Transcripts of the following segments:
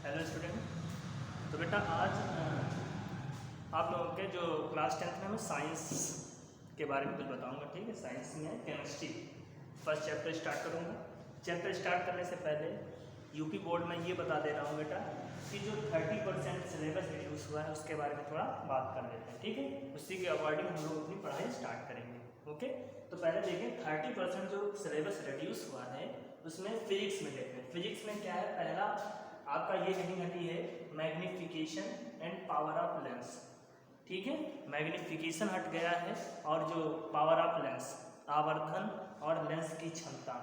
Hello student. तो बेटा आज आप लोगों के जो क्लास 10th में मैं साइंस के बारे में कुछ बताऊंगा। ठीक है, साइंस में केमिस्ट्री फर्स्ट चैप्टर स्टार्ट करूंगा। चैप्टर स्टार्ट करने से पहले यूपी बोर्ड में ये बता दे रहा हूँ बेटा कि जो 30% सिलेबस रिड्यूस हुआ है उसके बारे में थोड़ा बात कर लेते हैं। ठीक है, उसी के अकॉर्डिंग हम लोग अपनी पढ़ाई स्टार्ट करेंगे। ओके, तो पहले देखें 30% जो सिलेबस रिड्यूस हुआ है उसमें फिजिक्स में देखते हैं। फिजिक्स में क्या है, पहला आपका ये हेडिंग हटी है magnification and power of lens. ठीक है, मैग्निफिकेशन हट गया है और जो पावर ऑफ लेंस, आवर्धन और लेंस की क्षमता।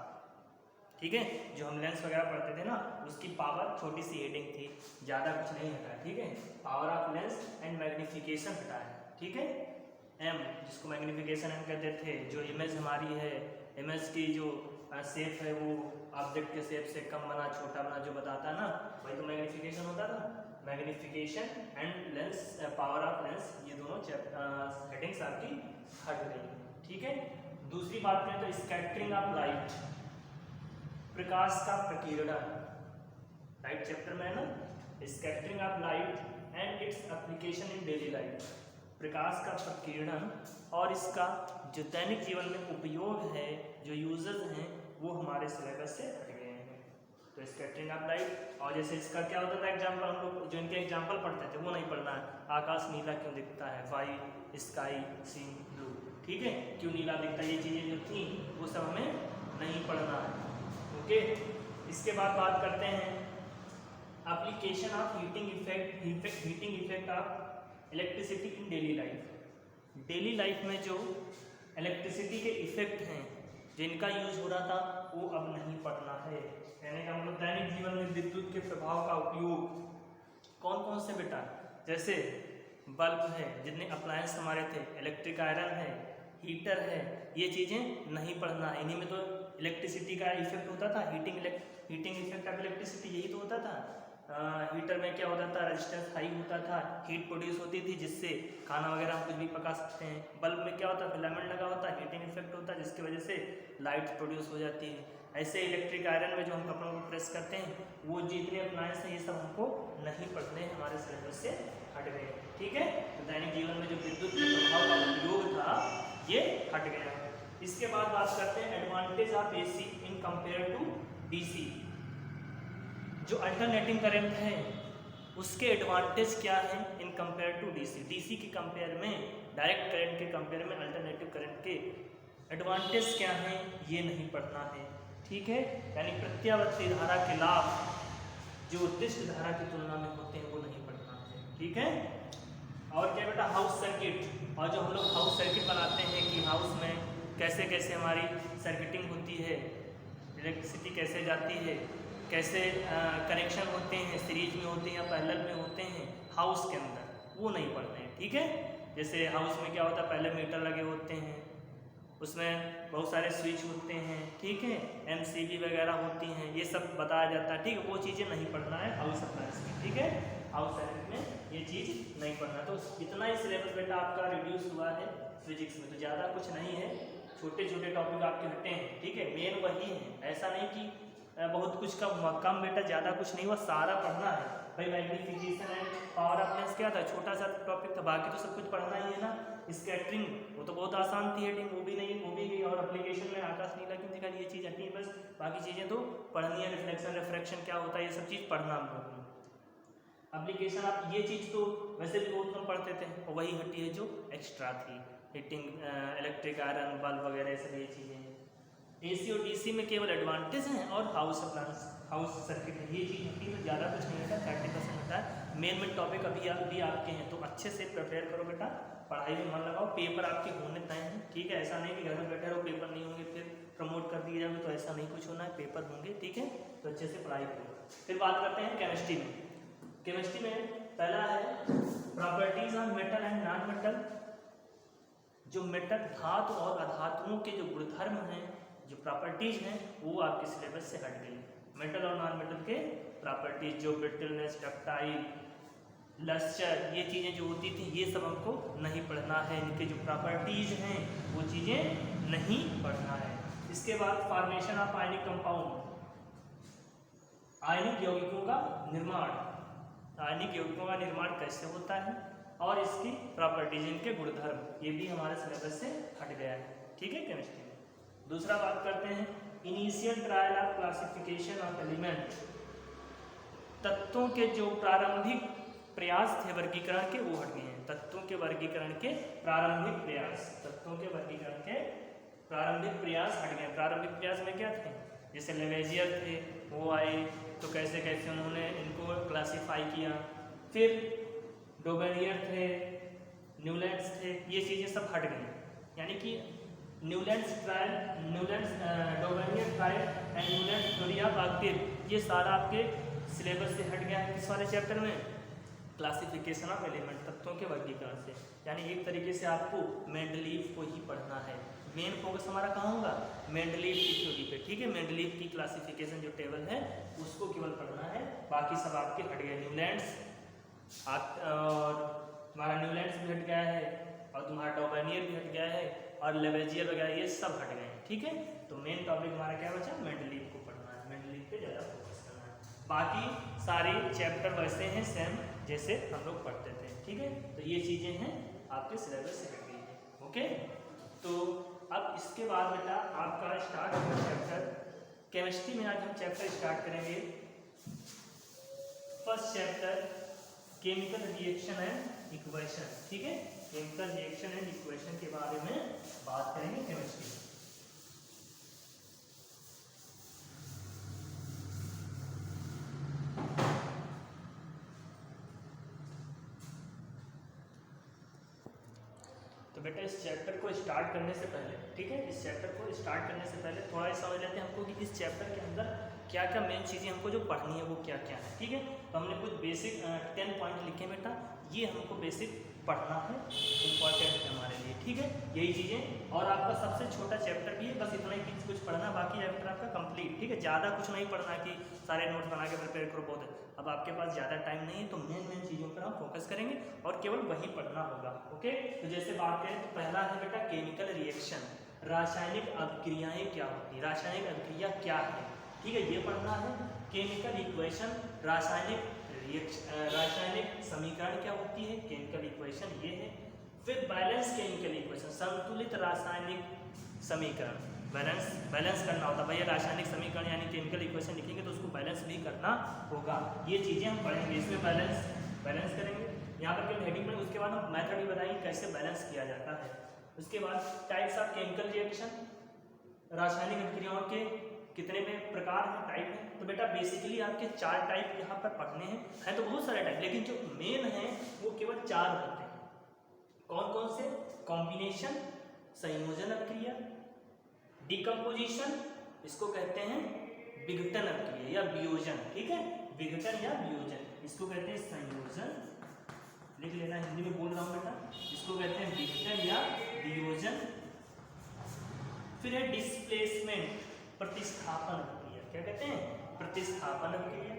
ठीक है, जो हम लेंस वगैरह पढ़ते थे ना उसकी पावर छोटी सी हेडिंग थी, ज़्यादा कुछ नहीं हटा। ठीक है, power of lens and magnification हटा है। ठीक है, एम जिसको मैग्निफिकेशन एम कहते थे, जो इमेज हमारी है, इमेज की जो शेप है वो ऑब्जेक्ट के शेप से कम बना छोटा बना जो बताता है ना, वही तो मैग्निफिकेशन होता था। Magnification and lens, power of lens, ये दोनों हेडिंग्स आपकी हट गई। ठीक है, दूसरी बात करें तो स्कैटरिंग ऑफ लाइट, प्रकाश का प्रकीर्णन, राइट चैप्टर में है ना, scattering of light and its application in daily life. प्रकाश का प्रकीर्णन और इसका जो दैनिक जीवन में उपयोग है, जो यूजर्स हैं, वो हमारे सिलेबस से हट गए हैं। तो स्कैटरिंग ऑफ लाइट, और जैसे इसका क्या होता था एग्जाम्पल, हम लोग जो इनके एग्जाम्पल पढ़ते थे वो नहीं पढ़ना है। आकाश नीला क्यों दिखता है, वाई स्काई सी ब्लू। ठीक है, क्यों नीला दिखता है, ये चीज़ें जो थी वो सब हमें नहीं पढ़ना है। ओके, इसके बाद बात करते हैं application of heating effect of electricity in daily life. Daily life में जो इलेक्ट्रिसिटी के इफेक्ट हैं जिनका यूज हो रहा था वो अब नहीं पढ़ना है। यानी कि हम लोग दैनिक जीवन में विद्युत के प्रभाव का उपयोग कौन कौन से बेटा, जैसे बल्ब है, जितने अप्लायंस हमारे थे, इलेक्ट्रिक आयरन है, हीटर है, ये चीज़ें नहीं पढ़ना है। इन्हीं में तो इलेक्ट्रिसिटी का इफेक्ट होता था, हीटिंग इफेक्ट ऑफ इलेक्ट्रिसिटी, यही तो होता था। हीटर में क्या होता था, रेजिस्टेंस हाई होता था, हीट प्रोड्यूस होती थी जिससे खाना वगैरह हम कुछ भी पका सकते हैं। बल्ब में क्या होता है, फिलामेंट लगा होता है, हीटिंग इफेक्ट होता है जिसकी वजह से लाइट प्रोड्यूस हो जाती है। ऐसे इलेक्ट्रिक आयरन में जो हम कपड़ों को प्रेस करते हैं, वो जितने अप्लायंस हैं ये सब हमको नहीं पढ़ने हैं, हमारे सिलेबस से हट गए। ठीक है, तो दैनिक जीवन में जो विद्युत के प्रभाव का उपयोग था ये हट गया। इसके बाद बात करते हैं advantage of AC in compare to DC। जो अल्टरनेटिंग करंट है उसके एडवांटेज क्या है इन कंपेयर टू DC के कंपेयर में, डायरेक्ट करंट के कंपेयर में अल्टरनेटिव करंट के एडवांटेज क्या हैं ये नहीं पढ़ना है। ठीक है, यानी प्रत्यावर्ती धारा के लाभ जो उत्कृष्ट धारा की तुलना में होते हैं वो नहीं पढ़ना है। ठीक है, और क्या बेटा, हाउस सर्किट, और जो हम लोग हाउस सर्किट बनाते हैं कि हाउस में कैसे कैसे हमारी सर्किटिंग होती है, इलेक्ट्रिसिटी कैसे जाती है, कैसे कनेक्शन होते हैं, सीरीज में होते हैं या पैरेलल में होते हैं हाउस के अंदर, वो नहीं पढ़ते हैं। ठीक है, जैसे हाउस में क्या होता है, पहले मीटर लगे होते हैं, उसमें बहुत सारे स्विच होते हैं। ठीक है, MCB वगैरह होती हैं, ये सब बताया जाता है। ठीक है, वो चीज़ें नहीं पढ़ना है हाउस अप्लायंस में। ठीक है, हाउस सर्किट में ये चीज़ नहीं पढ़ना। तो इतना ही सिलेबस बेटा आपका रिड्यूस हुआ है फिजिक्स में, तो ज़्यादा कुछ नहीं है, छोटे छोटे टॉपिक आपके हटे हैं। ठीक है, मेन वही है, ऐसा नहीं कि बहुत कुछ कम बेटा, ज़्यादा कुछ नहीं हुआ, सारा पढ़ना है भाई। Magnification and power of lens क्या था, छोटा सा टॉपिक था, बाकी तो सब कुछ पढ़ना ही है ना। स्कैटरिंग वो तो बहुत आसान थी हेडिंग, वो भी नहीं, वो भी गई। और एप्लीकेशन में आकाश नीला क्यों दिखा, ये चीज़ हटी है बस, बाकी चीज़ें तो पढ़नी है। रिफ्लेक्शन रिफ्रैक्शन क्या होता है, ये सब चीज़ पढ़ना हम लोगों ने। एप्लीकेशन आप ये चीज़ तो वैसे भी बहुत कम पढ़ते थे, और वही हटी है जो एक्स्ट्रा थी, हीटिंग, इलेक्ट्रिक आयरन, बल्ब वगैरह सब ये चीज़ें हैं। AC और DC में केवल एडवांटेज हैं और हाउस अप्लायंस, हाउस सर्किट है, ये चीज़ होती है। तो ज़्यादा कुछ नहीं होता, 30% होता है। मेन टॉपिक अभी आपके हैं, तो अच्छे से प्रिपेयर करो बेटा, पढ़ाई में मन लगाओ। पेपर आपके होने तय हैं। ठीक है, ऐसा नहीं कि घर में बैठे रहो, पेपर नहीं होंगे फिर प्रमोट कर दिए जाओगे, तो ऐसा नहीं कुछ होना है, पेपर होंगे। ठीक है, तो अच्छे से पढ़ाई करो। फिर बात करते हैं केमिस्ट्री में। केमिस्ट्री में पहला है properties of metal and non metal. जो मेटल, धातु और अधातुओं के जो गुणधर्म हैं, जो प्रॉपर्टीज हैं, वो आपके सिलेबस से हट गई। मेटल और नॉन मेटल के प्रॉपर्टीज, जो ब्रिटलनेस, डक्टाइल, लस्चर, ये चीज़ें जो होती थी ये सब हमको नहीं पढ़ना है। इनके जो प्रॉपर्टीज हैं वो चीज़ें नहीं पढ़ना है। इसके बाद फॉर्मेशन ऑफ आयनिक कंपाउंड। आयनिक यौगिकों का निर्माण, आयनिक यौगिकों का निर्माण कैसे होता है और इसकी प्रॉपर्टीज, इनके गुणधर्म, ये भी हमारे सिलेबस से हट गया है, ठीक है केमिस्ट्री में। दूसरा बात करते हैं initial trial of classification of element, तत्वों के जो प्रारंभिक प्रयास थे वर्गीकरण के वो हट गए हैं। तत्वों के वर्गीकरण के प्रारंभिक प्रयास, तत्वों के वर्गीकरण के प्रारंभिक प्रयास हट गए। प्रारंभिक प्रयास में क्या थे, जैसे लेवेजियर थे, वो आए तो कैसे कैसे उन्होंने इनको क्लासिफाई किया। फिर डोबेनियर थे, न्यूलैंड्स थे, ये चीज़ें सब हट गई। यानी कि Newlands trial, Dobereiner trial and Newlands theory of active, ये सारा आपके सिलेबस से हट गया है। किस वाले चैप्टर में, क्लासिफिकेशन ऑफ एलिमेंट, तत्वों के वर्गीकरण से। यानी एक तरीके से आपको मेंडलीव को ही पढ़ना है। मेन फोकस हमारा कहाँ होगा, मेंडलीव की थ्योरी पे, ठीक है। मेंडलीव की क्लासिफिकेशन जो टेबल है उसको केवल पढ़ना है, बाकी सब आपके हट गए। न्यूलैंड्स और तुम्हारा न्यूलैंड्स भी हट गया है, और तुम्हारा डोबेनियर भी हट गया है, और लेवेजियर वगैरह ये सब हट गए हैं, ठीक है। तो मेन टॉपिक हमारा क्या बचा, मेंडलीव को पढ़ना है, मेंडलीव पे ज़्यादा फोकस करना है। बाकी सारे चैप्टर वैसे हैं सेम जैसे हम लोग पढ़ते थे, ठीक है। तो ये चीज़ें हैं आपके सिलेबस से हट गई है, ओके। तो अब इसके बाद बेटा आपका स्टार्ट होगा चैप्टर केमिस्ट्री में। आज हम चैप्टर स्टार्ट करेंगे first chapter chemical reaction and equation, ठीक है। केमिकल रिएक्शन एंड इक्वेशन के बारे में बात करेंगे केमिस्ट्री में। बेटा इस चैप्टर को स्टार्ट करने से पहले, ठीक है, इस चैप्टर को स्टार्ट करने से पहले थोड़ा सा समझ लेते हैं हमको कि इस चैप्टर के अंदर क्या क्या मेन चीज़ें हमको जो पढ़नी है वो क्या क्या है, ठीक है। तो हमने कुछ बेसिक 10 पॉइंट लिखे बेटा, ये हमको बेसिक पढ़ना है, इम्पॉर्टेंट है हमारे लिए, ठीक है। यही चीज़ें, और आपका सबसे छोटा चैप्टर भी है, बस इतना ही कुछ पढ़ना, बाकी चैप्टर आपका कंप्लीट, ठीक है। ज़्यादा कुछ नहीं पढ़ना कि सारे नोट्स बना के प्रिपेयर करो, बहुत है। अब आपके पास ज़्यादा टाइम नहीं है, तो मेन मेन चीज़ों पर हम फोकस करेंगे और केवल वही पढ़ना होगा, ओके। तो जैसे बात करें तो पहला है बेटा केमिकल रिएक्शन, रासायनिक अभिक्रियाएँ क्या होती है, रासायनिक अभिक्रिया क्या है, ठीक है, ये पढ़ना है। केमिकल इक्वेशन, रासायनिक समीकरण क्या होती है, केमिकल इक्वेशन ये है। फिर बैलेंस केमिकल इक्वेशन, संतुलित रासायनिक समीकरण, बैलेंस करना होता है भैया। रासायनिक समीकरण यानी केमिकल इक्वेशन लिखेंगे तो उसको बैलेंस भी करना होगा, ये चीज़ें हम पढ़ेंगे। इसमें बैलेंस करेंगे, यहाँ पर केवल हेडिंग में। उसके बाद हम मेथड भी बताएंगे कैसे बैलेंस किया जाता है। उसके बाद टाइप्स ऑफ केमिकल रिएक्शन, रासायनिक अभिक्रियाओं के कितने में प्रकार हैं, टाइप हैं। तो बेटा बेसिकली आपके 4 टाइप यहाँ पर पढ़ने हैं तो बहुत सारे टाइप, लेकिन जो मेन है वो केवल 4 होते हैं। कौन कौन से, कॉम्बिनेशन, संयोजन अभिक्रिया, डिकम्पोजिशन, इसको कहते हैं विघटन अभिक्रिया या वियोजन, ठीक है, विघटन या वियोजन, इसको कहते हैं संयोजन, लिख लेना, हिंदी में बोल रहा हूँ बेटा, इसको कहते हैं विघटन या वियोजन। फिर है डिस्प्लेसमेंट, प्रतिस्थापन अभिक्रिया, क्या कहते हैं, प्रतिस्थापन अभिक्रिया।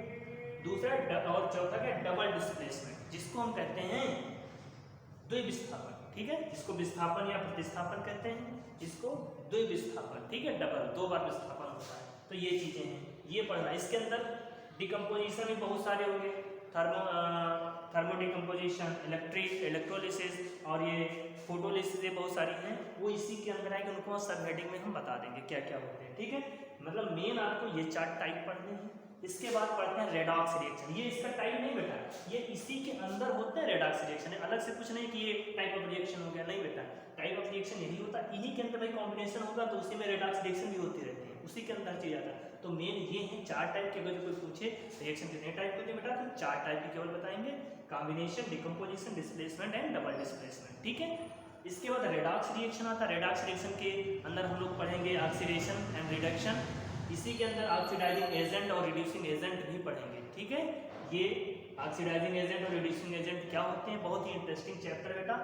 दूसरा और चौथा क्या, डबल डिस्प्लेसमेंट, जिसको हम कहते हैं द्विविस्थापन, ठीक है, इसको विस्थापन या प्रतिस्थापन कहते हैं, इसको द्विविस्थापन, ठीक है, डबल, 2 बार विस्थापन होता है। तो ये चीजें हैं, ये पढ़ना। इसके अंदर डिकम्पोजिशन भी बहुत सारे होंगे, थर्मो डिकम्पोजिशन, इलेक्ट्रोलिसिस और ये फोटोलिसिस, ये बहुत सारी हैं, वो इसी के अंदर आएंगे, उनको सब हेडिंग में हम बता देंगे क्या क्या होते हैं, ठीक है। मतलब मेन आपको ये 4 टाइप पढ़ने हैं। इसके बाद पढ़ते हैं रेडॉक्स रिएक्शन, ये इसका टाइप नहीं बेटा, ये इसी के अंदर होता है रेडॉक्स रिएक्शन, अलग से कुछ नहीं कि ये टाइप ऑफ रिएक्शन हो गया, नहीं बेटा, टाइप ऑफ रिएक्शन यही होता है, इन्हीं के अंदर भाई कॉम्बिनेशन होगा तो उसी में रेडॉक्स रिएक्शन भी होती रहती है, उसी के अंदर चीज आता है। तो मेन ये है 4 टाइप के, अगर कोई पूछे रिएक्शन कितने टाइप होते हैं बेटा, तो 4 टाइप की केवल बताएंगे, combination, decomposition, displacement and double displacement, ठीक है। इसके बाद रेडॉक्स रिएक्शन आता है, रेडॉक्स रिएक्शन के अंदर हम लोग पढ़ेंगे ऑक्सीडेशन एंड रिडक्शन, इसी के अंदर ऑक्सीडाइजिंग एजेंट और रिड्यूसिंग एजेंट भी पढ़ेंगे, ठीक है। ये ऑक्सीडाइजिंग एजेंट और रिड्यूसिंग एजेंट क्या होते हैं, बहुत ही इंटरेस्टिंग चैप्टर बेटा,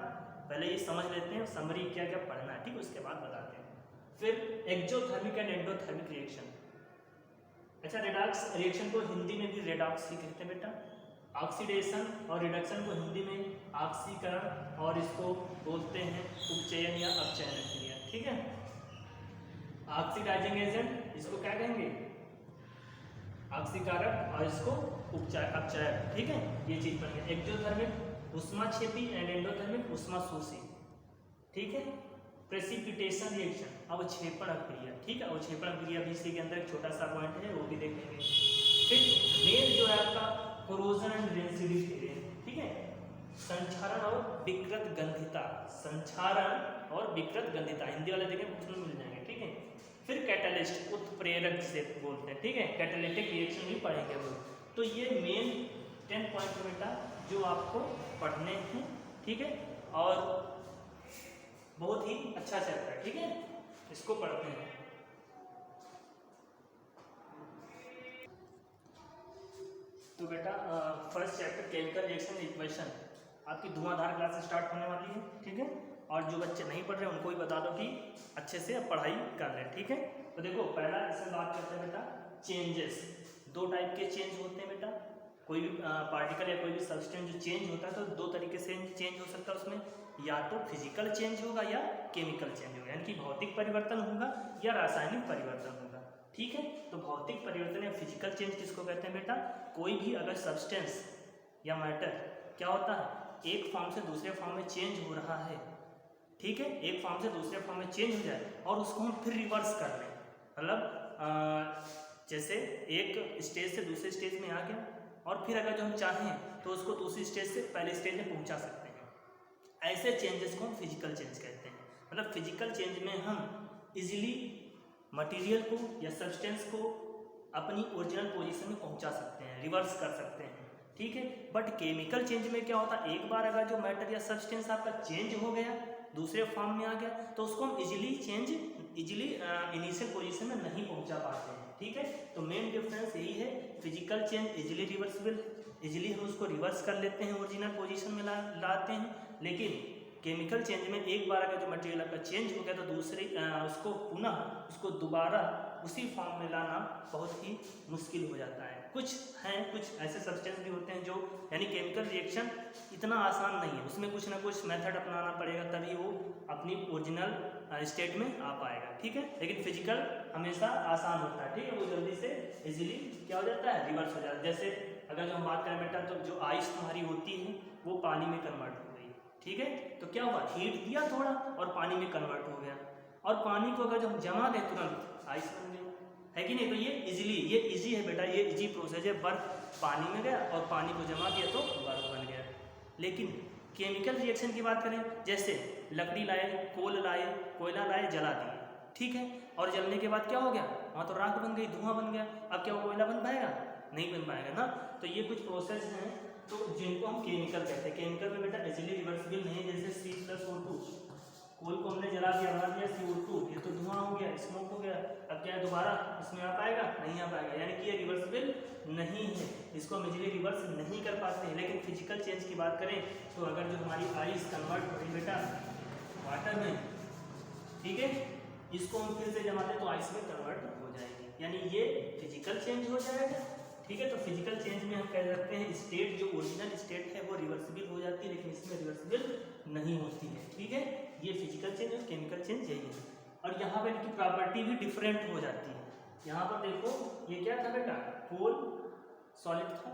पहले ये समझ लेते हैं समरी क्या क्या पढ़ना है, ठीक है, उसके बाद बताते हैं। फिर एक्सोथर्मिक एंड एंडोथर्मिक रिएक्शन, अच्छा रेडॉक्स रिएक्शन को हिंदी में भी रेडॉक्स ही कहते हैं बेटा, ऑक्सीडेशन और रिडक्शन को हिंदी में ऑक्सीकरण और इसको बोलते हैं उपचयन या अपचयन क्रिया, ठीक है। ऑक्सीडाइजिंग एजेंट इसको क्या कहेंगे, ऑक्सीकारक और इसको अपचायक, ठीक है, ये चीज बन गया। एक्जोथर्मिक उष्माक्षेपी एंड एंडोथर्मिक उष्माशोषी, ठीक है। प्रेसिपिटेशन रिएक्शन, अवक्षेपण क्रिया, ठीक है, अवक्षेपण क्रिया भी इसी के अंदर एक छोटा सा पॉइंट है, वो भी देखेंगे। फिर मेन जो है आपका कोरोजन एंड रेसिडिव, ठीक है, संक्षारण और विकृत गंधिता, संक्षारण और विकृत गंधिता, हिंदी वाले देखें कुछ मिल जाएंगे, ठीक है। फिर कैटलिस्ट, उत्प्रेरक जिसे बोलते हैं, ठीक है, कैटालिटिक रिएक्शन भी पढ़ेंगे हम लोग। तो ये मेन 10 पॉइंट बेटा जो आपको पढ़ने हैं, ठीक है, और बहुत ही अच्छा चैप्टर है, ठीक है, इसको पढ़ते हैं। तो बेटा first chapter chemical reaction equation, आपकी धुआंधार क्लास स्टार्ट होने वाली है, ठीक है, और जो बच्चे नहीं पढ़ रहे उनको भी बता दो कि अच्छे से पढ़ाई कर लें, ठीक है। तो देखो पहला इसमें बात करते हैं बेटा चेंजेस। दो टाइप के चेंज होते हैं बेटा, कोई भी पार्टिकल या कोई भी सब्सटेंस जो चेंज होता है तो दो तरीके से चेंज हो सकता है उसमें, या तो फिजिकल चेंज होगा या केमिकल चेंज होगा, यानी कि भौतिक परिवर्तन होगा या रासायनिक परिवर्तन होगा, ठीक है। तो भौतिक परिवर्तन या फिजिकल चेंज किसको कहते हैं बेटा, कोई भी अगर सब्सटेंस या मैटर क्या होता है, एक फॉर्म से दूसरे फॉर्म में चेंज हो रहा है, ठीक है, एक फॉर्म से दूसरे फॉर्म में चेंज हो जाए और उसको हम फिर रिवर्स कर लें, मतलब जैसे एक स्टेज से दूसरे स्टेज में आ गया और फिर अगर जो हम चाहें तो उसको दूसरी स्टेज से पहले स्टेज में पहुंचा सकते हैं, ऐसे चेंजेस को हम फिजिकल चेंज कहते हैं। मतलब फिजिकल चेंज में हम इजीली मटेरियल को या सब्सटेंस को अपनी ओरिजिनल पोजीशन में पहुंचा सकते हैं, रिवर्स कर सकते हैं, ठीक है। बट केमिकल चेंज में क्या होता है, एक बार अगर जो मैटर या सब्सटेंस आपका चेंज हो गया, दूसरे फॉर्म में आ गया, तो उसको हम इजीली इनिशियल पोजीशन में नहीं पहुंचा पाते हैं, ठीक है। तो मेन डिफरेंस यही है, physical change easily reversible, easily हम उसको रिवर्स कर लेते हैं, ओरिजिनल पोजीशन में लाते हैं। लेकिन केमिकल चेंज में एक बार अगर जो मटेरियल आपका चेंज हो गया तो दूसरे उसको पुनः उसको दोबारा उसी फॉर्म में लाना बहुत ही मुश्किल हो जाता है। कुछ ऐसे सब्सटेंस भी होते हैं जो, यानी केमिकल रिएक्शन इतना आसान नहीं है, उसमें कुछ ना कुछ मेथड अपनाना पड़ेगा तभी वो अपनी ओरिजिनल स्टेट में आ पाएगा, ठीक है। लेकिन फिजिकल हमेशा आसान होता है, ठीक है, वो जल्दी से इजीली क्या हो जाता है, रिवर्स हो जाता है। जैसे अगर जो हम बात करें बेटा, तो जो आइस तुम्हारी होती है वो पानी में कन्वर्ट हो गई, ठीक है, तो क्या हुआ, हीट दिया थोड़ा और पानी में कन्वर्ट हो गया, और पानी को अगर जो हम जमा दें तुरंत आइस बन गया, है कि नहीं। तो ये इजी है बेटा, ये इजी प्रोसेस है, बर्फ पानी में गया और पानी को जमा दिया तो बर्फ बन गया। लेकिन केमिकल रिएक्शन की बात करें, जैसे लकड़ी लाए, कोयला लाए, जला दिए, ठीक है, और जलने के बाद क्या हो गया, वहाँ तो राख बन गई, धुआं बन गया, अब क्या वो कोयला बन पाएगा, नहीं बन पाएगा ना। तो ये कुछ प्रोसेस हैं तो जिनको हम केमिकल कहते हैं। केमिकल में बेटा इजीली रिवर्सिबल नहीं है, जैसे C+O2, कोल को हमने जला दिया, बना दिया CO2, ये तो धुआं हो गया, स्मोक हो गया, अब क्या है दोबारा इसमें आ पाएगा, नहीं आ पाएगा, यानी कि ये रिवर्सिबल नहीं है, इसको हम इजीली रिवर्स नहीं कर पाते हैं। लेकिन फिजिकल चेंज की बात करें तो अगर जो हमारी आइस कन्वर्ट हो गई बेटा वाटर में, ठीक है, इसको हम फिर से जमा दें तो आइस में कन्वर्ट हो जाएगी, यानी ये फिजिकल चेंज हो जाएगा, ठीक है। तो फिजिकल चेंज में हम कह सकते हैं स्टेट जो ओरिजिनल स्टेट है वो रिवर्सिबल हो जाती है, लेकिन इसमें रिवर्सिबल नहीं होती है, ठीक है। ये फिजिकल चेंज और केमिकल चेंज यही है, और यहाँ पे इनकी प्रॉपर्टी भी डिफरेंट हो जाती है। यहाँ पर देखो ये क्या था बेटा, कोल सॉलिड था,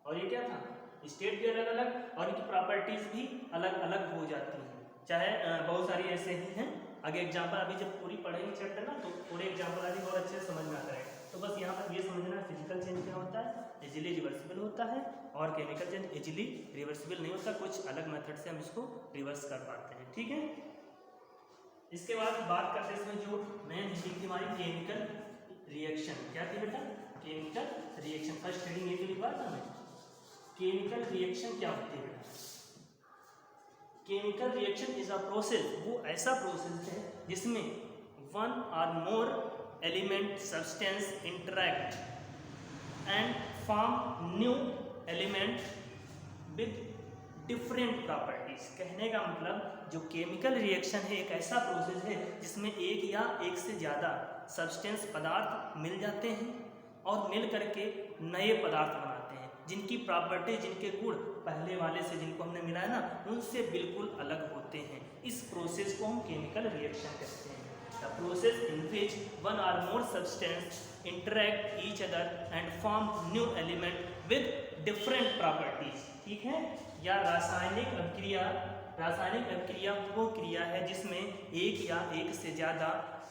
और ये क्या था, स्टेट भी अलग अलग, और इनकी प्रॉपर्टीज भी अलग अलग हो जाती हैं, चाहे बहुत सारी ऐसे ही हैं। आगे एग्जाम्पल अभी जब पूरी पढ़ेंगे चैप्टर ना, तो पूरे एग्जाम्पल अभी बहुत अच्छे से समझ में आता है। तो बस यहाँ पर ये समझना, फिजिकल चेंज क्या होता है, इजीली रिवर्सिबल होता है, और केमिकल चेंज इजीली रिवर्सिबल नहीं होता, कुछ अलग मेथड से हम इसको रिवर्स कर पाते हैं, ठीक है। इसके बाद बात करते हैं इसमें जो मेन हेडिंग थी हमारी केमिकल रिएक्शन, क्या थी बेटा, केमिकल रिएक्शन। फर्स्ट हेडिंग ये लिखा था मैं, केमिकल रिएक्शन क्या होती है बेटा। Chemical reaction is a process, वो ऐसा प्रोसेस है जिसमें वन और मोर element substance interact and form new element with different properties. कहने का मतलब जो केमिकल रिएक्शन है एक ऐसा प्रोसेस है जिसमें एक या एक से ज़्यादा सब्सटेंस पदार्थ मिल जाते हैं और मिल करके नए पदार्थ बनाते हैं, जिनकी प्रॉपर्टी, जिनके गुण पहले वाले से जिनको हमने मिलाया ना, उनसे बिल्कुल अलग होते हैं। इस प्रोसेस को हम केमिकल रिएक्शन कहते हैं। The process in which one or more substance interact each other and form new element with different properties. ठीक है, या रासायनिक अभिक्रिया वो क्रिया है जिसमें एक या एक से ज़्यादा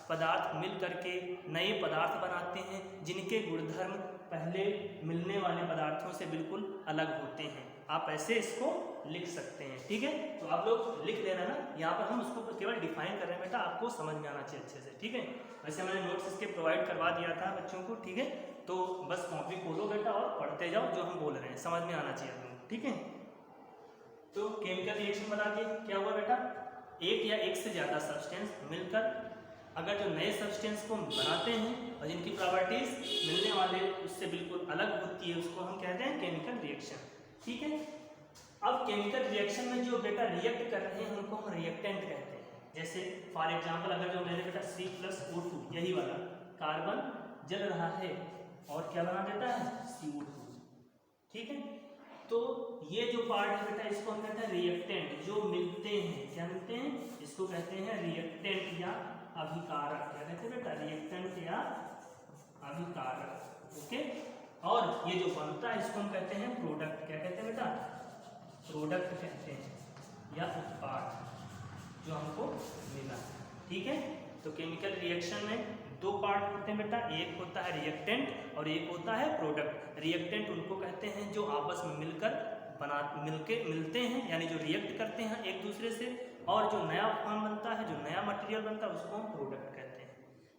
पदार्थ मिल करके नए पदार्थ बनाते हैं जिनके गुणधर्म पहले मिलने वाले पदार्थों से बिल्कुल अलग होते हैं। आप ऐसे इसको लिख सकते हैं। ठीक है, तो आप लोग लिख लेना ना, यहाँ पर हम उसको केवल डिफाइन कर रहे हैं बेटा, आपको समझ में आना चाहिए अच्छे से। ठीक है, वैसे मैंने नोट्स इसके प्रोवाइड करवा दिया था बच्चों को। ठीक है, तो बस कॉपी खोलो बेटा और पढ़ते जाओ, जो हम बोल रहे हैं समझ में आना चाहिए आपको। ठीक है, तो केमिकल रिएक्शन बना के क्या हुआ बेटा, एक या एक से ज़्यादा सब्सटेंस मिलकर अगर जो नए सब्सटेंस को बनाते हैं और जिनकी प्रॉपर्टीज मिलने वाले उससे बिल्कुल अलग होती है, उसको हम कहते हैं केमिकल रिएक्शन। ठीक है, अब केमिकल रिएक्शन में जो बेटा रिएक्ट कर रहे हैं उनको हम रिएक्टेंट कहते हैं। जैसे फॉर एग्जांपल अगर जो मैंने बेटा C+O2 यही वाला कार्बन जल रहा है और क्या बना देता है CO2। ठीक है, तो ये जो पार्ट है बेटा इसको हम कहते हैं रिएक्टेंट। जो मिलते हैं, क्या मिलते हैं, इसको कहते हैं रिएक्टेंट या अभिकारक। क्या कहते हैं बेटा, रिएक्टेंट या अभिकारक। ओके, और ये जो बनता है इसको हम कहते हैं प्रोडक्ट। क्या कहते हैं बेटा, प्रोडक्ट कहते हैं या उत्पाद जो हमको मिला। ठीक है, तो केमिकल रिएक्शन में दो पार्ट होते हैं बेटा, एक होता है रिएक्टेंट और एक होता है प्रोडक्ट। रिएक्टेंट उनको कहते हैं जो आपस में मिलते हैं, यानी जो रिएक्ट करते हैं एक दूसरे से, और जो नया फॉर्म बनता है, जो नया मटेरियल बनता है उसको हम प्रोडक्ट कहते हैं।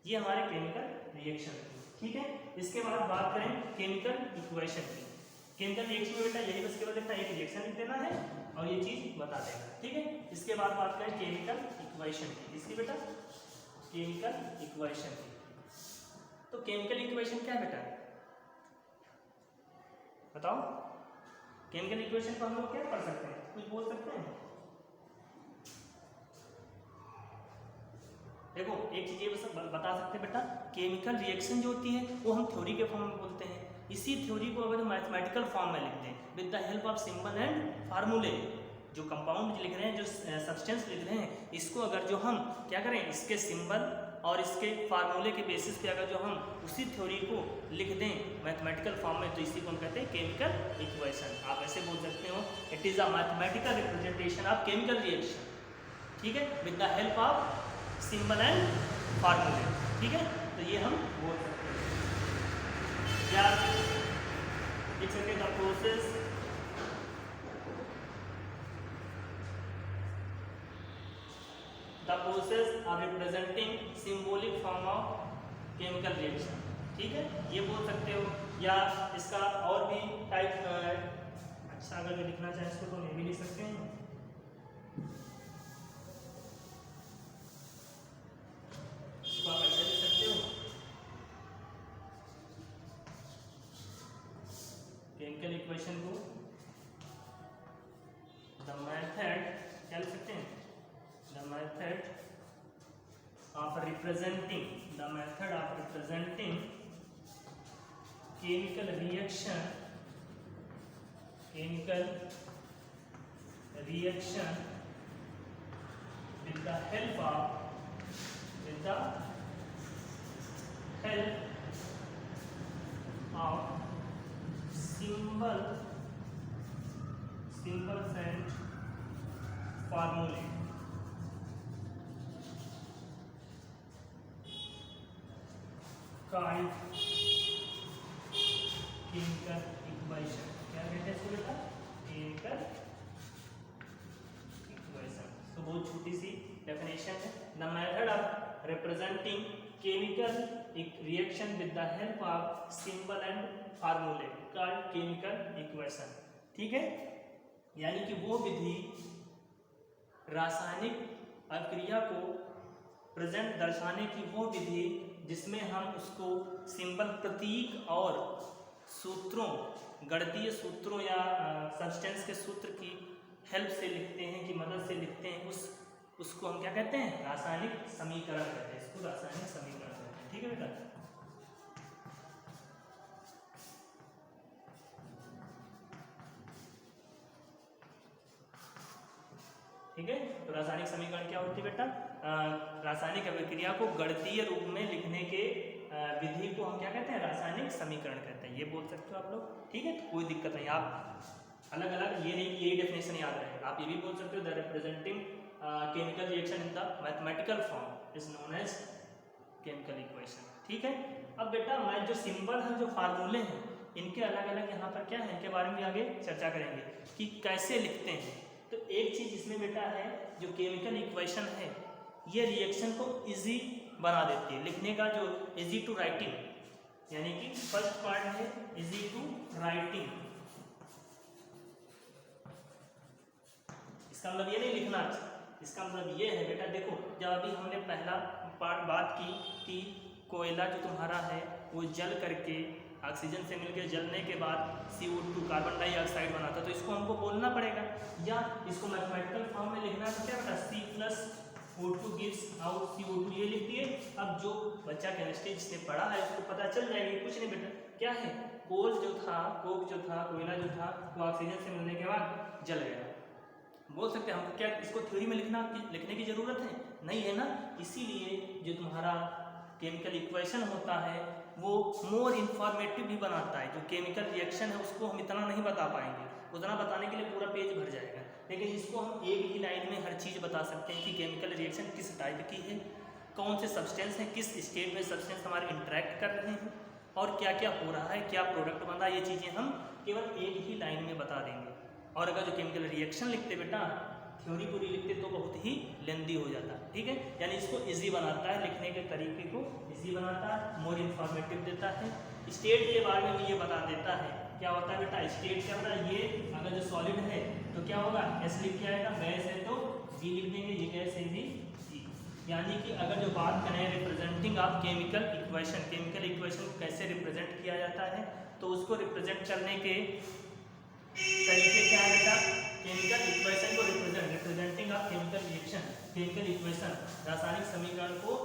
ये हमारे केमिकल रिएक्शन की। ठीक है, इसके बाद बात करें केमिकल इक्वेशन की। केमिकल रिएक्शन में बेटा यही बस केवल बेटा एक रिएक्शन लिख देना है और ये चीज बता देगा। ठीक है, इसके बाद बात करें केमिकल इक्वेशन की। इसकी बेटा केमिकल इक्वेशन की, तो केमिकल इक्वेशन क्या है बेटा, बताओ। केमिकल इक्वेशन को हम लोग क्या पढ़ सकते हैं, कुछ बोल सकते हैं? देखो एक चीज ये बता सकते हैं बेटा, केमिकल रिएक्शन जो होती है वो हम थ्योरी के फॉर्म में बोलते हैं। इसी थ्योरी को अगर मैथमेटिकल फॉर्म में लिखते हैं with the help of symbol and फार्मूले, जो कंपाउंड लिख रहे हैं, जो सब्सटेंस लिख रहे हैं, इसको अगर जो हम क्या करें, इसके सिंबल और इसके फार्मूले के बेसिस पे अगर जो हम उसी थ्योरी को लिख दें मैथमेटिकल फॉर्म में, तो इसी को हम कहते हैं केमिकल इक्वेशन। आप ऐसे बोल सकते हो, it is a mathematical representation of chemical reaction. ठीक है, with the help of symbol and फार्मूले। ठीक है, तो ये हम बोल सकते हैं। या लिख सकते the process of representing symbolic form of chemical reaction। ठीक है, ये बोल सकते हो, या इसका और भी टाइप अच्छा अगर जो लिखना चाहे इसको तो ये भी लिख सकते हैं। इसको आप ऐसे लिख सकते हो, केमिकल इक्वेशन को द मेथड क्या लिख सकते हैं, the method of representing chemical reaction with the help of symbols and formulae। Chemical equation क्या कहते हैं इसको बेटा, केमिकल इक्वेशन। तो बहुत छोटी सी डेफिनेशन है, the method of representing chemical reaction with the help of symbol and फार्मूले कॉल्ड केमिकल इक्वेशन। ठीक है, यानी कि वो विधि रासायनिक अभिक्रिया को प्रेजेंट दर्शाने की वो विधि जिसमें हम उसको सिंबल प्रतीक और सूत्रों, गणितीय सूत्रों या सब्सटेंस के सूत्र की हेल्प से लिखते हैं, की मदद से लिखते हैं, उसको हम क्या कहते हैं, रासायनिक समीकरण कहते हैं। इसको रासायनिक समीकरण कहते हैं। ठीक है बेटा, ठीक है, तो रासायनिक समीकरण क्या होती है बेटा, रासायनिक अभिक्रिया को गणितीय रूप में लिखने के विधि को हम क्या कहते हैं, रासायनिक समीकरण कहते हैं। ये बोल सकते हो आप लोग, ठीक है, कोई दिक्कत नहीं। आप अलग अलग ये नहीं कि यही डेफिनेशन याद रहे, आप ये भी बोल सकते हो the representing chemical reaction in the mathematical form is known as chemical equation, ठीक है। अब बेटा मैं जो सिंबल है, जो फार्मूले हैं, इनके अलग अलग यहाँ पर क्या है, इनके बारे में आगे चर्चा करेंगे कि कैसे लिखते हैं। तो एक चीज इसमें बेटा है, जो केमिकल इक्वेशन है ये रिएक्शन को इजी बना देती है लिखने का, जो इजी टू राइटिंग, यानी कि फर्स्ट पार्ट है इजी टू राइटिंग। इसका मतलब ये नहीं लिखना, इसका मतलब ये है बेटा, देखो जब अभी हमने पहला पार्ट बात की कि कोयला जो तुम्हारा है वो जल करके ऑक्सीजन से मिलकर जलने के बाद CO2 कार्बन डाइऑक्साइड बनाता, तो इसको हमको बोलना पड़ेगा, या इसको मैथमेटिकल फॉर्म में लिखना है तो क्या बेटा C+O2 गिव्स आउट CO2, ये लिख दिए। अब जो बच्चा केमिस्ट्री जिसने पढ़ा है उसको पता चल जाएगी, कुछ नहीं बेटा, क्या है, कोक जो था, कोयला जो था वो ऑक्सीजन से मिलने के बाद जल गया। बोल सकते हैं हमको क्या इसको थ्योरी में लिखने की जरूरत है, नहीं है ना। इसीलिए जो तुम्हारा केमिकल इक्वेशन होता है वो मोर इन्फॉर्मेटिव भी बनाता है। जो केमिकल रिएक्शन है उसको हम इतना नहीं बता पाएंगे, उतना बताने के लिए पूरा पेज भर जाएगा, लेकिन इसको हम एक ही लाइन में हर चीज़ बता सकते हैं कि केमिकल रिएक्शन किस टाइप की है, कौन से सब्सटेंस हैं, किस स्टेट में सब्सटेंस हमारे इंटरेक्ट कर रहे हैं और क्या क्या हो रहा है, क्या प्रोडक्ट बन रहा है, ये चीज़ें हम केवल एक ही लाइन में बता देंगे। और अगर जो केमिकल रिएक्शन लिखते बेटा, थ्योरी पूरी लिखते तो बहुत ही लेंदी हो जाता है, ठीक है। यानी इसको इजी बनाता है, लिखने के तरीके को इजी बनाता है, मोर इन्फॉर्मेटिव देता है। स्टेट के बारे में भी ये बता देता है, क्या होता है बेटा, स्टेट क्या होता है, ये अगर जो सॉलिड है तो क्या होगा, S लिख के आएगा, गैस है तो G लिख देंगे, ये गैस है भी G। यानी कि अगर जो बात करें representing of chemical equation, chemical equation को कैसे रिप्रेजेंट किया जाता है, तो उसको रिप्रेजेंट करने के तरीके क्या है बेटा, केमिकल इक्वेशन को representing of chemical reaction, chemical equation रासायनिक समीकरण को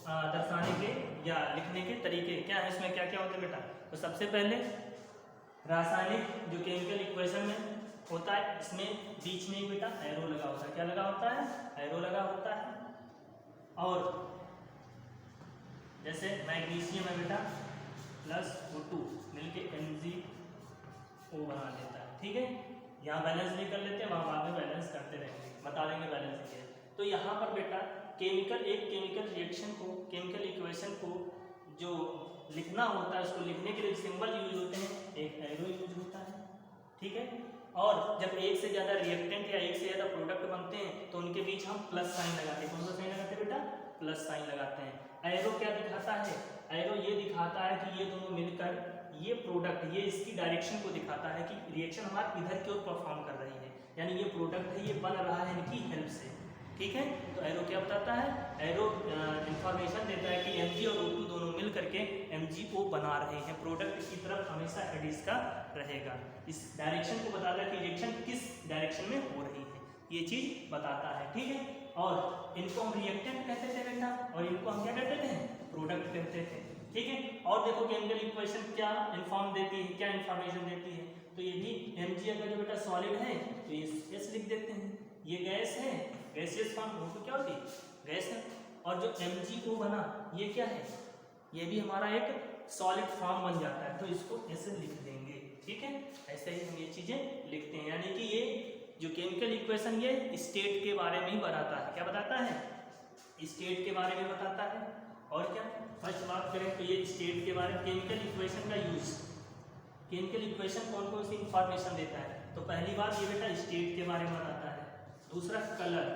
दर्शाने के या लिखने के तरीके क्या है, इसमें क्या क्या होता है बेटा। तो सबसे पहले रासायनिक जो केमिकल इक्वेशन में होता है, इसमें बीच में बेटा एरो लगा होता है, क्या लगा होता है, एरो लगा होता है। और जैसे मैग्नीशियम है बेटा प्लस O2 मिलके MgO बना देता है, ठीक है। यहाँ बैलेंस नहीं कर लेते, वहाँ बाद में बैलेंस करते रहेंगे, बता देंगे बैलेंस क्या है। तो यहाँ पर बेटा एक केमिकल रिएक्शन को, केमिकल इक्वेशन को जो लिखना होता है, उसको लिखने के लिए सिंबल यूज होते हैं, एक एरो यूज होता है, ठीक है। और जब एक से ज़्यादा रिएक्टेंट या एक से ज़्यादा प्रोडक्ट बनते हैं तो उनके बीच हम प्लस साइन लगाते हैं। कौन सा साइन लगाते हैं बेटा, प्लस साइन लगाते हैं। एरो क्या दिखाता है, एरो ये दिखाता है कि ये दोनों मिलकर ये प्रोडक्ट, ये इसकी डायरेक्शन को दिखाता है कि रिएक्शन हमारी इधर की ओर परफॉर्म कर रही है, यानी ये प्रोडक्ट है ये बन रहा है इनकी हेल्प से, ठीक है। तो एरो क्या बताता है, एरो इंफॉर्मेशन देता है कि Mg और O2 दोनों मिल करके MgO बना रहे हैं, प्रोडक्ट की तरफ हमेशा हेड इसका रहेगा। इस डायरेक्शन को बताता है कि रिएक्शन किस डायरेक्शन में हो रही है, ये चीज बताता है, ठीक है। और इनको हम रिएक्टेंट कहते थे बेटा, और इनको हम क्या कहते थे, प्रोडक्ट कहते थे, ठीक है। और देखो केमिकल इक्वेशन क्या इन्फॉर्म देती है, क्या इन्फॉर्मेशन देती है, तो ये भी Mg अगर जो बेटा सॉलिड है तो ये S लिख देते हैं, ये गैस है, गैसियस फॉर्म हो तो क्या होती है, गैस है। और जो MgO बना ये क्या है, ये भी हमारा एक सॉलिड फॉर्म बन जाता है, तो इसको ऐसे लिख देंगे, ठीक है। ऐसे ही हम ये चीजें लिखते हैं, यानी कि ये जो केमिकल इक्वेशन ये स्टेट के बारे में ही बताता है, क्या बताता है, स्टेट के बारे में बताता है। और क्या, फर्स्ट बात करें तो ये स्टेट के बारे में, केमिकल इक्वेशन का यूज, केमिकल इक्वेशन कौन कौन सी इंफॉर्मेशन देता है, तो पहली बात ये बेटा स्टेट के बारे में बताता है। दूसरा कलर,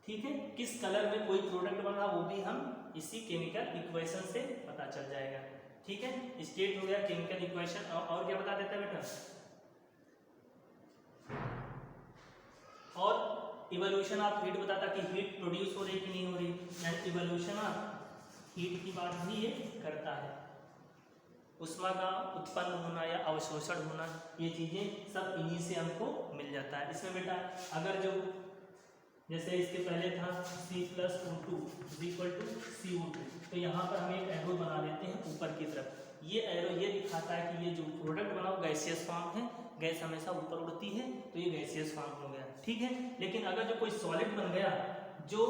ठीक है, किस कलर में कोई प्रोडक्ट बना वो भी हम इसी केमिकल इक्वेशन से पता चल जाएगा, ठीक है। स्टेट हो गया केमिकल इक्वेशन। और क्या बता देता है बेटा, और इवोल्यूशन ऑफ हीट बताता कि हीट प्रोड्यूस हो रही कि नहीं हो रही, एंड इवोल्यूशन ऑफ हीट की बात भी ये करता है। उष्मा का उत्पन्न होना या अवशोषण होना, ये चीजें सब इन्हीं से हमको मिल जाता है। इसमें बेटा अगर जो जैसे इसके पहले था C+O2 = CO2, तो यहाँ पर हम एक एरो बना देते हैं ऊपर की तरफ। ये एरो ये दिखाता है कि ये जो प्रोडक्ट बना वो गैसियस फॉर्म है, गैस हमेशा ऊपर उड़ती है, तो ये गैसियस फॉर्म हो गया, ठीक है। लेकिन अगर जो कोई सॉलिड बन गया जो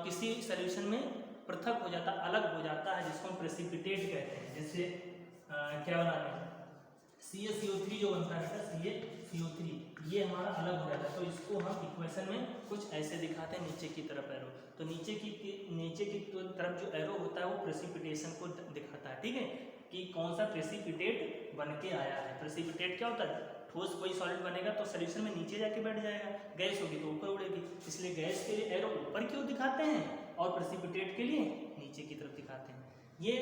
किसी सॉल्यूशन में पृथक हो जाता, अलग हो जाता है, जिसको हम प्रेसिपिटेट कहते हैं। जैसे क्या बनाते हैं, CaCO3 जो बनता है बेटा, CaCO3, ये हमारा अलग हो जाता है। तो इसको हम इक्वेशन में कुछ ऐसे दिखाते हैं, नीचे की तरफ एरो। तो नीचे की तरफ जो एरो होता है वो प्रेसिपिटेशन को दिखाता है, ठीक है, कि कौन सा प्रेसिपिटेट बन के आया है। प्रेसिपिटेट क्या होता है, ठोस कोई सॉलिड बनेगा तो सॉल्यूशन में नीचे जाके बैठ जाएगा, गैस होगी तो ऊपर उड़ेगी। इसलिए गैस के लिए एरो ऊपर क्यों दिखाते हैं और प्रेसिपिटेट के लिए नीचे की तरफ दिखाते हैं। ये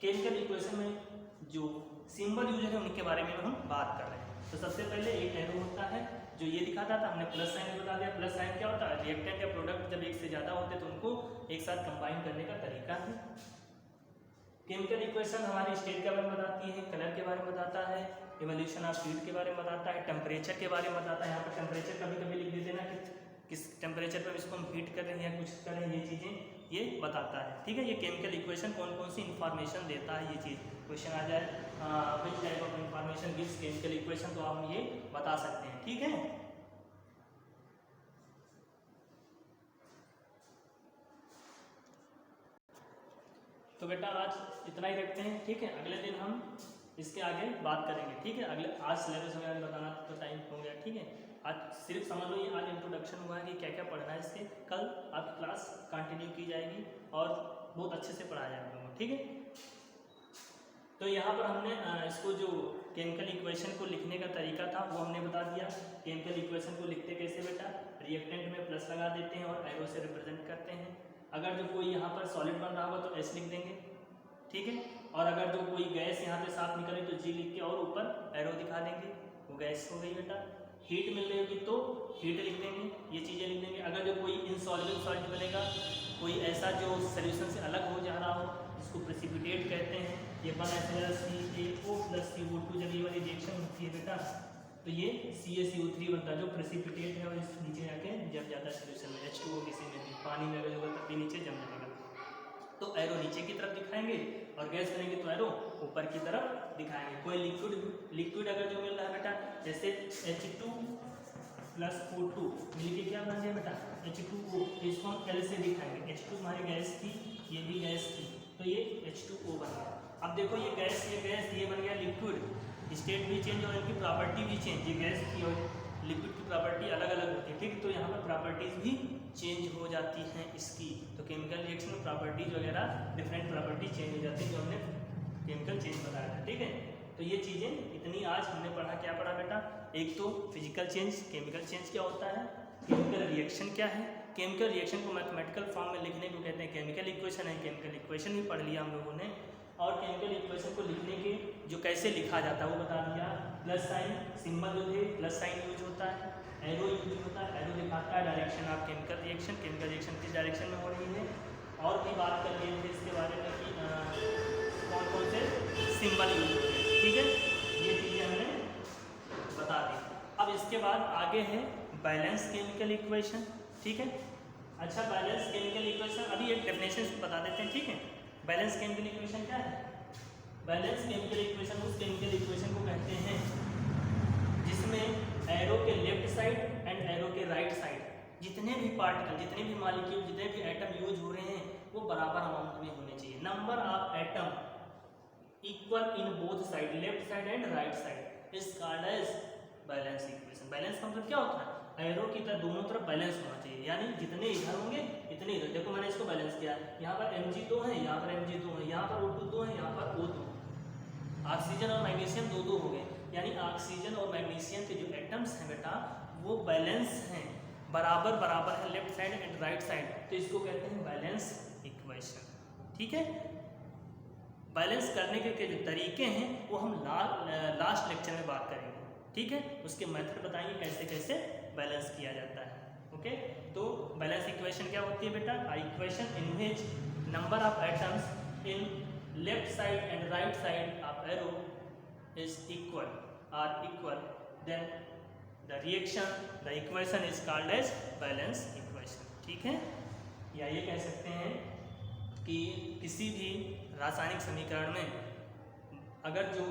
केमिकल इक्वेशन में जो सिंबल यूज है उनके बारे में हम बात कर रहे हैं। तो सबसे पहले एक एरो होता है जो ये दिखाता था, हमने प्लस साइन बता दिया। प्लस साइन क्या होता है, रिएक्टेंट या प्रोडक्ट जब एक से ज़्यादा होते हैं तो उनको एक साथ कंबाइन करने का तरीका है। केमिकल इक्वेशन हमारी स्टेट के बारे में बताती है, कलर के बारे में बताता है, इवोल्यूशन ऑफ हीट के बारे में बताता है, टेम्परेचर के बारे में बताता है। यहाँ पर टेम्परेचर कभी कभी लिख देते ना कि किस टेम्परेचर पर इसको हम हीट कर रहे हैं या कुछ कर रहे हैं, ये चीज़ें ये बताता है, ठीक है। ये केमिकल इक्वेशन कौन कौन सी इंफॉर्मेशन देता है, ये चीज़ क्वेश्चन आ जाए, which type of information gives chemical equation, तो हम ये बता सकते हैं, ठीक है। तो बेटा आज इतना ही रखते हैं, ठीक है। अगले दिन हम इसके आगे बात करेंगे, ठीक है। अगले आज सिलेबस वगैरह बताना तो टाइम हो गया, ठीक है। आज सिर्फ समझ लो ये आज इंट्रोडक्शन हुआ है कि क्या क्या पढ़ना है इसके। कल आपकी क्लास कंटिन्यू की जाएगी और बहुत अच्छे से पढ़ाया जाएगा, ठीक है। तो यहाँ पर हमने इसको जो केमिकल इक्वेशन को लिखने का तरीका था वो हमने बता दिया। केमिकल इक्वेशन को लिखते कैसे बेटा, रिएक्टेंट में प्लस लगा देते हैं और एरो से रिप्रेजेंट करते हैं। अगर जो कोई यहाँ पर सॉलिड बन रहा होगा तो एस लिख देंगे, ठीक है। और अगर जो कोई गैस यहाँ पे साफ निकले तो जी लिख के और ऊपर एरो दिखा देंगे, वो गैस हो गई बेटा। हीट मिल रही होगी तो हीट लिख देंगे, ये चीज़ें लिख देंगे। अगर जो कोई इनसॉल्युबल सॉल्ट बनेगा, कोई ऐसा जो सोल्यूशन से अलग हो जा रहा हो, इसको प्रेसिपिटेट कहते हैं। ये बना CaCO + CO2 जब ये वाली रिएक्शन होती है बेटा तो ये CaCO3 बनता है जो प्रेसिपिटेट है, और इस नीचे जाके जम जाता है सोल्यूशन में। H2O किसी में भी पानी में अगर होगा तब भी नीचे जम जाएगा। तो एरो नीचे की तरफ दिखाएंगे और गैस बनेगी तो एरो ऊपर की तरफ दिखाएंगे। कोई लिक्विड अगर जो मिल रहा है बेटा, जैसे H2 + O2 मिलके क्या बन गया बेटा, H2O। इसको हम L से दिखाएंगे। H2 हमारी गैस थी, ये भी गैस थी, तो ये H2O बन गया। अब देखो ये गैस ये बन गया लिक्विड, स्टेट भी चेंज और इनकी प्रॉपर्टी भी चेंज। ये गैस की और लिक्विड की प्रॉपर्टी अलग अलग होती है, ठीक। तो यहाँ पर प्रॉपर्टीज भी चेंज हो जाती हैं इसकी। तो केमिकल रिएक्शन में प्रॉपर्टीज वगैरह डिफरेंट प्रॉपर्टी चेंज हो जाती है, जो हमने केमिकल चेंज बताया था, ठीक है। तो ये चीज़ें इतनी आज हमने पढ़ा। क्या पढ़ा बेटा, एक तो फिजिकल चेंज, केमिकल चेंज क्या होता है, केमिकल रिएक्शन क्या है। केमिकल रिएक्शन को मैथमेटिकल फॉर्म में लिखने को कहते हैं केमिकल इक्वेशन है। केमिकल इक्वेशन भी पढ़ लिया हम लोगों ने, और केमिकल इक्वेशन को लिखने के जो कैसे लिखा जाता है वो बता दिया। प्लस साइन सिंबल जो है प्लस साइन यूज होता है, एरो यूज होता है। एरो दिखाता है डायरेक्शन ऑफ केमिकल रिएक्शन किस डायरेक्शन में हो रही है। और भी बात कर लिए थे इसके बारे में कि कौन कौन से सिंबल यूज होते हैं, ठीक है। ये चीज़ें हमने बता दी। अब इसके बाद आगे है बैलेंस केमिकल इक्वेशन, ठीक है। अच्छा, बैलेंस केमिकल इक्वेशन अभी एक डेफिनेशन बता देते हैं, ठीक है। बैलेंस केमिकल इक्वेशन क्या है, बैलेंस केमिकल इक्वेशन उस केमिकल इक्वेशन को कहते हैं जिसमें एरो के लेफ्ट साइड एंड एरो के राइट साइड जितने भी पार्टिकल, जितने भी मॉलिक्यूल, जितने भी एटम यूज हो रहे हैं वो बराबर अमाउंट में होने चाहिए। Number of atom equal in both side, left side and right side is called as balance equation. Balance का मतलब क्या होता है, एरो की तरह दोनों तरफ बैलेंस होना चाहिए, यानी जितने इधर होंगे इतने इधर। देखो मैंने इसको बैलेंस किया, यहाँ पर Mg2 है, यहाँ पर Mg2 है, यहाँ पर O2 2 है, यहाँ पर O2। ऑक्सीजन और मैग्नीशियम दो हो गए, यानी ऑक्सीजन और मैग्नीशियम के जो एटम्स हैं बेटा वो बैलेंस हैं, बराबर बराबर है left side and right side. तो इसको कहते हैं बैलेंस इक्वेशन, ठीक है। बैलेंस करने के जो तरीके हैं वो हम लास्ट लेक्चर में बात करेंगे, ठीक है। उसके मेथड बताएंगे कैसे कैसे बैलेंस किया जाता है, ओके। तो बैलेंस इक्वेशन क्या होती है बेटा, equation in which number of atoms in left side and right side of arrow is equal then the reaction the equation is called as balance equation, ठीक है। या ये कह सकते हैं कि किसी भी रासायनिक समीकरण में अगर जो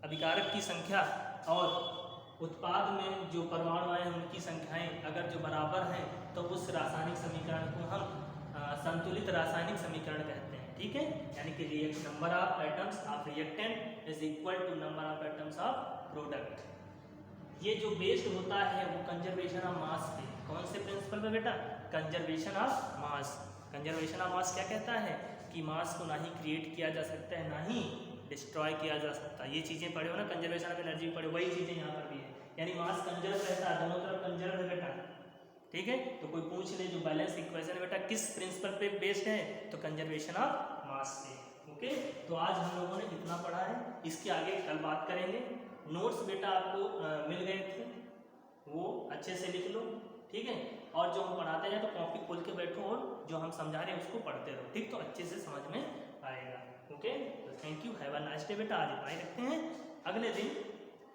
अभिकारक की संख्या और उत्पाद में जो परमाणु हैं उनकी संख्याएं अगर जो बराबर हैं तो उस रासायनिक समीकरण को हम संतुलित रासायनिक समीकरण कहते हैं, ठीक है। यानी कि number of atoms of reactant is equal to number of atoms of product. ये जो बेस्ड होता है वो कंजर्वेशन ऑफ मास पे, कौन से प्रिंसिपल पे बेटा, conservation of mass. Conservation of mass क्या कहता है कि मास को ना ही क्रिएट किया जा सकता है ना ही डिस्ट्रॉय किया जा सकता। ये चीज़ें पढ़े हो ना, कंजर्वेशन ऑफ एनर्जी पढ़े, वही चीज़ें यहाँ पर भी है। यानी मास कंजर्व रहता है, दोनों तरफ कंजर्व है बेटा, ठीक है। तो कोई पूछ ले जो बैलेंस इक्वेशन बेटा किस प्रिंसिपल पे बेस्ड है, तो कंजर्वेशन ऑफ मास पे, ओके। तो आज हम लोगों ने इतना पढ़ा है, इसके आगे कल बात करेंगे। नोट्स बेटा आपको मिल गए थे, वो अच्छे से लिख लो, ठीक है। और जो हम पढ़ाते हैं तो कॉपी खोल के बैठो और जो हम समझा रहे हैं उसको पढ़ते रहो, ठीक। तो अच्छे से समझ में आएगा, ओके। तो thank you, have a nice day बेटा। आज बाय रखते हैं, अगले दिन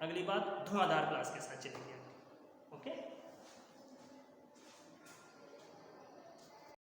अगली बात धुआंधार क्लास के साथ चलेंगे।